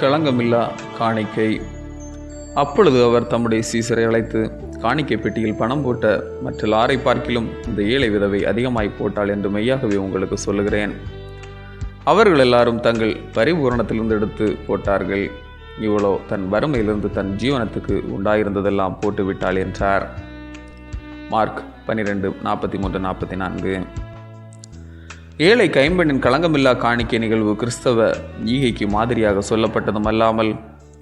களங்கமில்லா காணிக்கை. அப்பொழுது அவர் தம்முடைய சீசரை அழைத்து, காணிக்கை பெட்டியில் பணம் போட்ட மற்ற லாரை பார்க்கிலும் இந்த ஏழை விதவை அதிகமாய் போட்டாள் என்று மெய்யாகவே உங்களுக்கு சொல்லுகிறேன். அவர்கள் எல்லாரும் தங்கள் பரிபூரணத்திலிருந்து எடுத்து போட்டார்கள், இவளோ தன் வறுமையிலிருந்து தன் ஜீவனத்துக்கு உண்டாயிருந்ததெல்லாம் போட்டுவிட்டாள் என்றார். மார்க் 12:43-44. ஏழை கைம்பெண்ணின் களங்கமில்லா காணிக்கை நிகழ்வு கிறிஸ்தவ ஈகைக்கு மாதிரியாக சொல்லப்பட்டதும் அல்லாமல்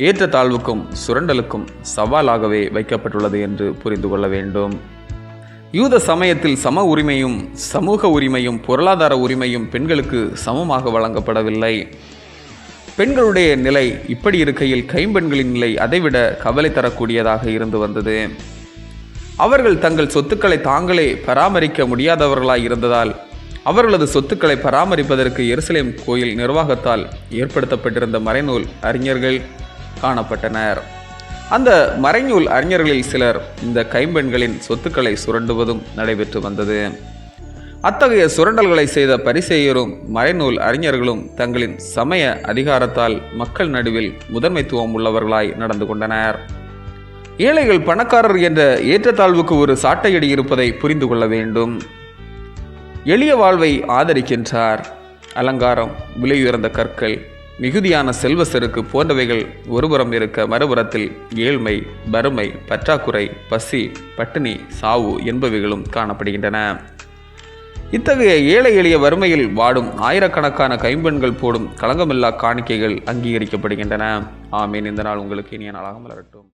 ஏற்றத்தாழ்வுக்கும் சுரண்டலுக்கும் சவாலாகவே வைக்கப்பட்டுள்ளது என்று புரிந்து கொள்ள வேண்டும். யூத சமயத்தில் சம உரிமையும் சமூக உரிமையும் பொருளாதார உரிமையும் பெண்களுக்கு சமமாக வழங்கப்படவில்லை. பெண்களுடைய நிலை இப்படி இருக்கையில் கைம்பெண்களின் நிலை அதைவிட கவலை தரக்கூடியதாக இருந்து வந்தது. அவர்கள் தங்கள் சொத்துக்களை தாங்களே பராமரிக்க முடியாதவர்களாய் இருந்ததால் அவர்களது சொத்துக்களை பராமரிப்பதற்கு எருசலேம் கோயில் நிர்வாகத்தால் ஏற்படுத்தப்பட்டிருந்த மறைநூல் அறிஞர்கள் காணப்பட்டனர். அந்த மறைநூல் அறிஞர்களில் சிலர் இந்த கைம்பெண்களின் சொத்துக்களை சுரண்டுவதும் நடைபெற்று வந்தது. அத்தகைய சுரண்டல்களை செய்த பரிசேயரும் மறைநூல் அறிஞர்களும் தங்களின் சமய அதிகாரத்தால் மக்கள் நடுவில் முதன்மைத்துவம் உள்ளவர்களாய் நடந்து கொண்டனர். ஏழைகள் பணக்காரர் என்ற ஏற்றத்தாழ்வுக்கு ஒரு சாட்டையடி இருப்பதை புரிந்து கொள்ள வேண்டும். எளிய வாழ்வை ஆதரிக்கின்றார். அலங்காரம், விலையுயர்ந்த கற்கள், மிகுதியான செல்வ செருக்கு போன்றவைகள் ஒருபுறம் இருக்க, மறுபுறத்தில் ஏழ்மை, வறுமை, பற்றாக்குறை, பசி, பட்டினி, சாவு என்பவைகளும் காணப்படுகின்றன. இத்தகைய ஏழை எளிய வறுமையில் வாடும் ஆயிரக்கணக்கான கைம்பெண்கள் போடும் களங்கமில்லா காணிக்கைகள் அங்கீகரிக்கப்படுகின்றன. ஆமீன். இந்த நாள் உங்களுக்கு இனிய நாளாக மலரட்டும்.